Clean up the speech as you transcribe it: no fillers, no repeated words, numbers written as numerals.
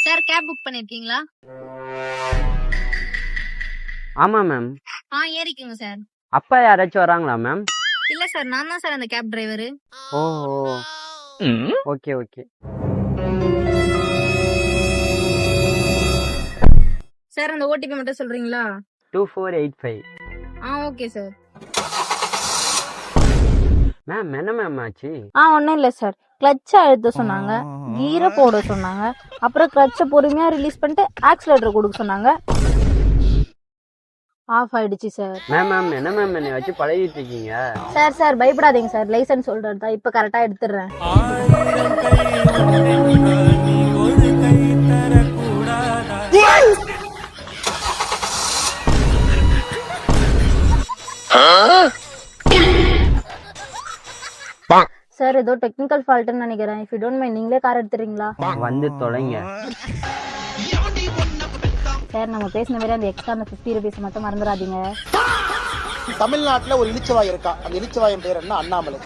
Sir cab book பண்ணிருக்கீங்களா? ஆமா ma'am. ஏறிக்குங்க sir. அப்பா யாராச்சும் வராங்களா மேம்? இல்ல சார், நான் தான் சார் அந்த கேப் டிரைவர். ஓ ஓகே ஓகே. சார் அந்த ஓடிபி மட்டும் சொல்றீங்களா? 2485. Okay sir. மேம் என்ன மேம் ஆச்சு? ஒன்றும் இல்லை சார். கிளச்சை அழுத்த சொன்னாங்க, கீரை போட சொன்னாங்க, அப்புறம் கிளச்சை பொறுமையாக ரிலீஸ் பண்ணிட்டு ஆக்சிலேட்டர் கொடுக்க சொன்னாங்க. ஆஃப் ஆயிடுச்சு சார். மேம் என்ன மேம் என்னை வச்சு பழகிட்டு இருக்கீங்க? சார் பயப்படாதீங்க சார். லைசன்ஸ் ஹோல்டர் தான், இப்போ கரெக்டாக எடுத்துடுறேன். சார் ஏதோ டெக்னிக்கல் ஃபால்ட்னு நினைக்கிறேன். இஃப் யூ டோன்ட் மைண்ட் நீங்களே கார் எடுத்துறீங்களா? வந்து தொலைங்க. சார் நம்ம பேசின மாதிரி அந்த எக்ஸ்ட்ரா அந்த 50 rupees மட்டும் மறந்துடாதீங்க. தமிழ்நாட்டுல ஒரு இளிச்சவாய் இருக்கா. அந்த இளிச்சவாயின் பேர் என்ன? அண்ணாமலை.